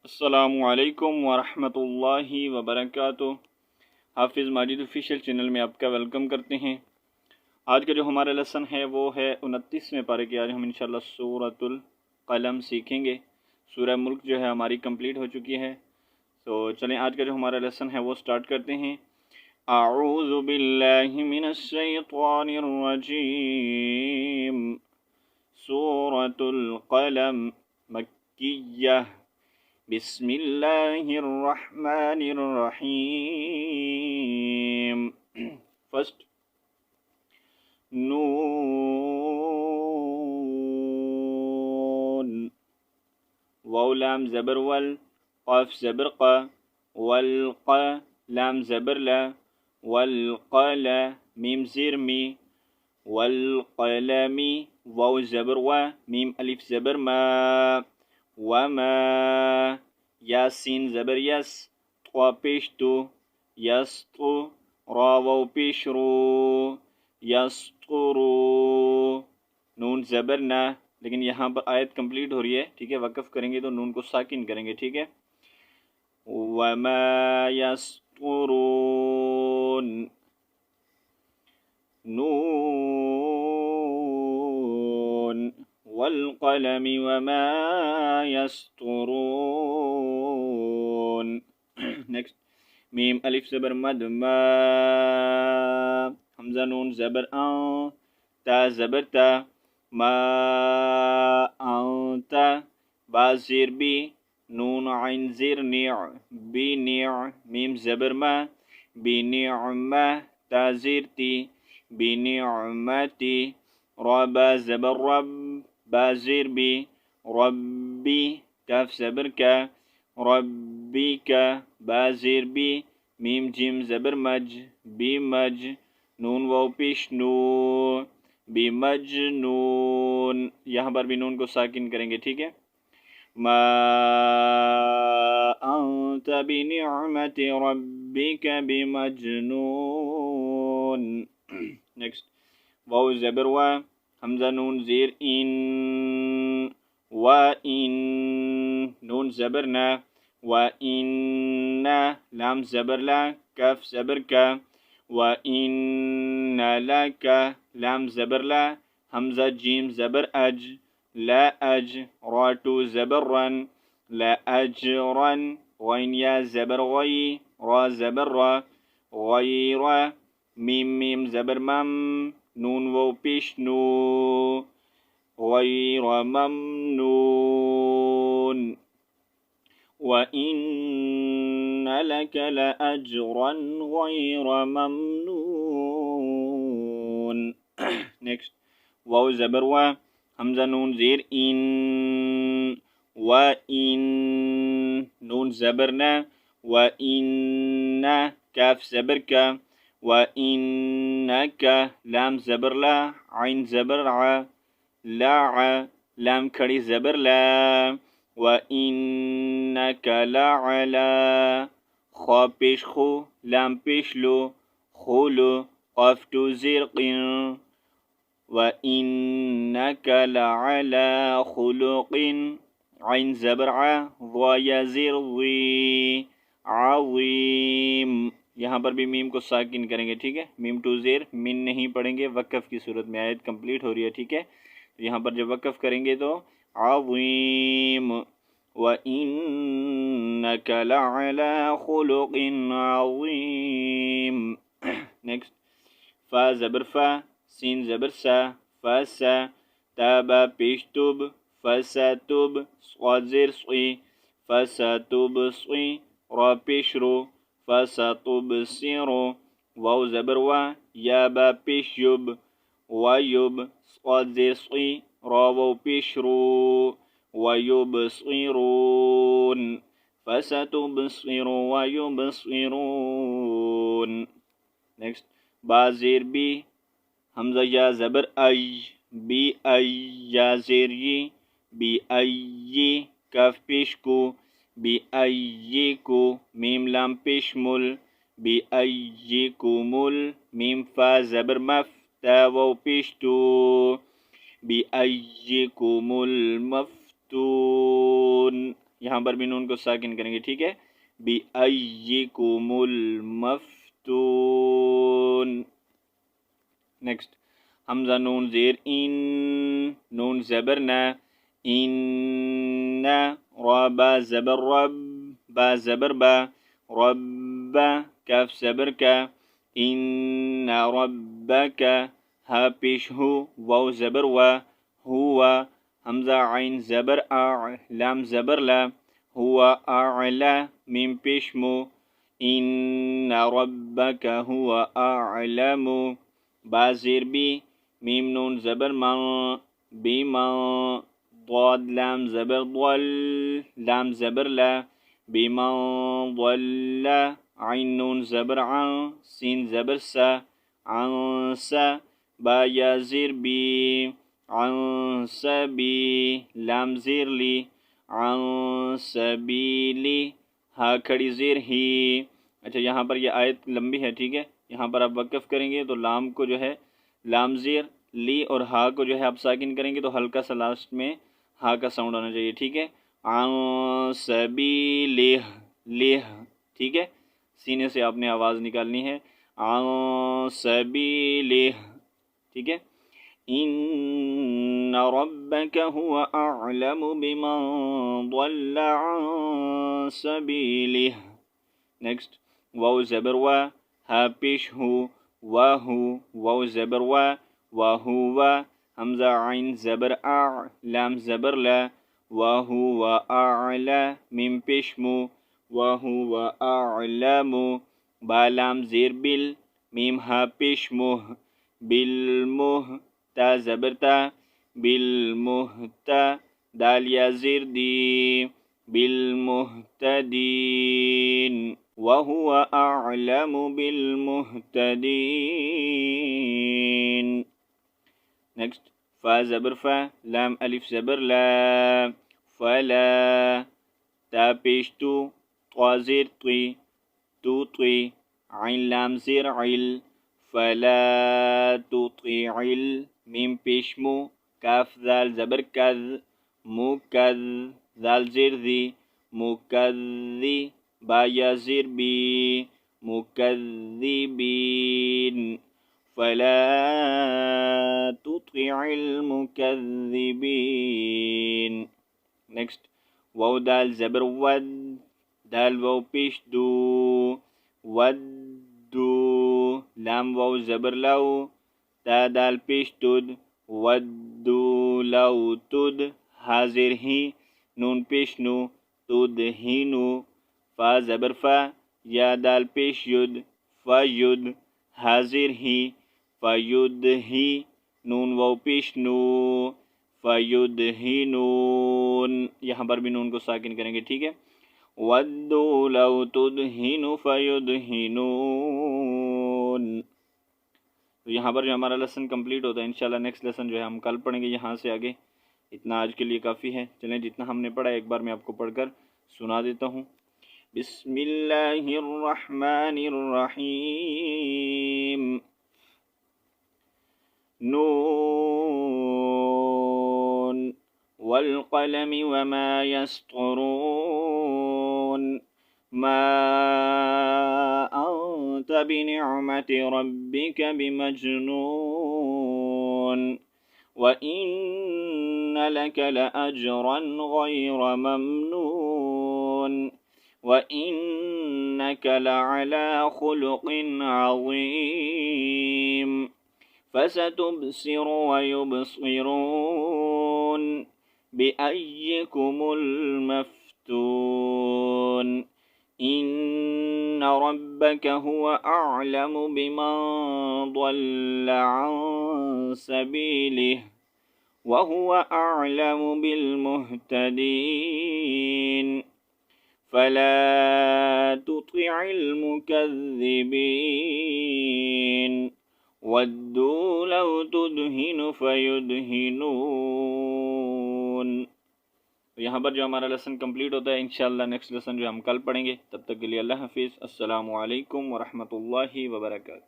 अस्सलामुअलैकुम वरहमतुल्लाहि वबरकातुह। हाफिज़ माजिद ऑफिशियल चैनल में आपका वेलकम करते हैं। आज का जो हमारा लेसन है वो है 29वें पारे की। आज हम इंशाल्लाह सूरतुल कलम सीखेंगे। सूरह मुल्क जो है हमारी कंप्लीट हो चुकी है। तो चलें आज का जो हमारा लेसन है वो स्टार्ट करते हैं। अऊज़ु बिल्लाहि मिनश शैतानिर रजीम। सूरतुल कलम मक्किय्यह। बिस्मिल्लाहिर्रहमानिर्रहीम। फर्स्ट नून, वाव लाम ज़बर वल, क़ाफ ज़बर क़, वल क़, लाम ज़बर ला, वल क़ल, मीम ज़ेर मी, वल क़लमी, वाव ज़बर व, मीम अलिफ ज़बर मा, वमा, यासीन ज़बर यस, क़ा पेश तो, यस्तु, रा वाव पेश रो, यस्तुरू, नून ज़बर ना। लेकिन यहाँ पर आयत कंप्लीट हो रही है, ठीक है। वक़फ़ करेंगे तो नून को साकिन करेंगे, ठीक है। वमा यस्तुरून, नून, वल्क़लमि वमा यस्तुरून। नेक्स्ट मीम अलिफ ज़बर मद मा, हमज़ा नून ज़बर आ, ता ज़बर ता, मा अंता, बा ज़ेर बी, नून आइन ज़ेर निअ, बी निअ, मीम ज़बर मा, बी निअमा, ता ज़ेर ती, बी निअमती, रा बा ज़बर रब, बा ज़ेर बी, रब्बी, काफ ज़बर का, रब्बी का, बा ज़ेर बी, मीम जिम ज़बर मज, बी मज, नून वाव पेश नू, बी मजनून। यहाँ पर भी नून को साकिन करेंगे, ठीक है। मा अंत बिनिअमति रब्बिका बिमजनून। नेक्स्ट वाव ज़बर वा, हमज़ा नून ज़ेर इन, व इन, नून ज़बर ना, व इन्ना, लाम ज़बर ला, काफ ज़बर का, व इन्ना लका, लाम ज़बर ला, हमज़ा जीम ज़बर अज, ला अज, रा टू ज़बर रन, ला अजरन, गैन या ज़बर गई, रा ज़बर रा, गैरा, मीम मीम ज़बर मम, नून वो पेश नू, गैर ममनून, व इन्न लक लअज्रन गैर ममनून। नेक्स्ट वाव ज़बर वा, हमज़ा नून ज़ेर इन, व इन, नून ज़बर ना, व इन्ना, काफ ज़बर का, व इन्नका, लाम ज़बर ला, आइन ज़बर आ, ला, लाम खड़ी ज़बर ला, व इन्नका लअला, खा पेश खो, लाम पेश लो, खोलो, क़ाफ टू ज़ेर क़िन, व इन्नका लअला खुलुक़िन, आइन ज़बर आ, ज़ा या ज़ेर ज़ी, अज़ीम। यहाँ पर भी मीम को साकिन करेंगे, ठीक है। मीम टू ज़ेर मिन नहीं पढ़ेंगे, वक़फ़ की सूरत में। आयत कंप्लीट हो रही है, ठीक है। तो यहाँ पर जब वक़फ़ करेंगे तो अज़ीम, व इन्नका लअला खुलुक़िन अज़ीम। नेक्स्ट फा ज़बर फ़ा, सीन ज़बर सा, फ़सा, ताबा पेश तुब, फ़सतुब, स्वाद ज़ेर स्वी, फ़सतुबस्वी, रा पेश रो, फ़सतुबसिरो, वाव ज़बर वा, या बा पेश युब, वायुब, स्वाद ज़ेर स्वी, रा वाव पेश रो, वयुबसिरून, फ़सतुबसिरो वयुबसिरून। नेक्स्ट बा ज़ेर बी, हमज़ा या ज़बर आई, बी आई, या ज़ेर ये, बी आई ये, काफ पेश को, बी आई ये को, मीम लाम पेश मुल, बी आई ये को मुल, मीम फा ज़बर मफ, ता वाव पेश तो, बी आई ये को मुल मफ्तून। यहाँ पर भी नून को साकिन करेंगे, ठीक है। बिअय्यिकुमुल मफ्तून। नेक्स्ट हमजा नून ज़ेर इन, नून ज़बर न, इन रा बा ज़बर रब, बा ज़बर बा, रब कफ ज़बर का, इन रब्बक हा पेश हु, वाव ज़बर वा, हुआ हमजा आइन ज़बर आ, लाम ज़बर ला, हुआ आला मीम पेश मु, इन रब्बक हुआ आलमु, बा ज़ेर बी, मीम नून ज़बर मा, बीमा, ضاد लाम ज़बर ضل, लाम ज़बर ला, बीमा ضل, आइन नून ज़बर आ, सीन ज़बर सा, अंसा, बा या ज़ेर बी, अंसबी, लाम ज़ेर ली, अंसबीली, हा खड़ी ज़ेर ही। अच्छा यहाँ पर यह आयत लंबी है, ठीक है। यहाँ पर आप वक़फ़ करेंगे तो लाम को जो है लाम ज़ेर ली और हा को जो है आप साकिन करेंगे तो हल्का सा लास्ट में हा का साउंड आना चाहिए, ठीक है। अंसबीलिह, लिह, ठीक है, सीने से आपने आवाज़ निकालनी है, अंसबीलिह, ठीक है। इन्न रब्बक हुवा अअलमु बिमन ضل अन सबीलिह। नेक्स्ट वाव ज़बर वा, हा पेश हु, वाहु, वाव ज़बर वा, वाहुवा, हमजा आइन ज़बर आ, लाम ज़बर ला, वाहुवा आला मीम पेश मु, वाहुवा आलमु, बा लाम ज़ेर बिल, मीम हा पेश मुह, बिलमुह, ता ज़बर ता, बिलमुहता, दाल या ज़ेर दी, बिलमुहतदीन, वहुवा अअलमु बिलमुहतदीन। नेक्स्ट फा ज़बर फा, लाम अलिफ ज़बर ला, फला, ता पेश तू, त्वा ज़ेर त्वी, तुती, आइन लाम ज़ेर इल, फला तुतिइल, मीम पेश मु, काफ दाल ज़बर कज़, मुकज़, दाल ज़ेर दी, मुकज़्ज़ी, बा या ज़ेर बी, मुकज़्ज़िबीन, फला तुतिइल मुकज़्ज़िबीन। नेक्स्ट वाव दाल ज़बर वद, दाल वाव पेश दू, वद्दू, लाम वाव ज़बर लाउ, ता दाल पेश तुद, वद्दू लाउ तुद, हाजिर ही, नून पेश नु, तुद ही नु, फा ज़बर फा, या दाल पेश युद, फयुद, हाजिर ही, फयुद ही, नून वाव पेश नू, फयुद ही नून, यहाँ पर भी नून को साकिन करेंगे, ठीक है। वद्दू लौ तुदहिनु फयुदहिनून। तो यहाँ पर जो हमारा लेसन कंप्लीट होता है, इंशाल्लाह नेक्स्ट लेसन जो है हम कल पढ़ेंगे यहाँ से आगे। इतना आज के लिए काफ़ी है। चलें, जितना हमने पढ़ा एक बार मैं आपको पढ़कर सुना देता हूँ। बिस्मिल्लाहिर्रहमानिर्रहीम। नून वल क़लमि वमा यस्तुरून। मा अंत बिनिअमति रब्बिक बिमजनून। व इन्न लक लअज्रन गैर ममनून। व इन्नक लअला खुलुक़िन अज़ीम। फसतुबसिर व युबसिरून। बिअय्यिकुमुल मफ्तून। इन्न रब्बक हुवा अअलमु बिमन ضل अन सबीलिह व हुवा अअलमु बिलमुहतदीन। फला तुतिइल मुकज़्ज़िबीन। वद्दू लौ तुदहिनु फयुदहिनून। तो यहाँ पर जो हमारा लेसन कंप्लीट होता है, इंशाल्लाह नेक्स्ट लेसन जो हम कल पढ़ेंगे। तब तक के लिए अल्लाह हाफिज़। अस्सलामु अलैकुम व रहमतुल्लाहि व बरकातुहू।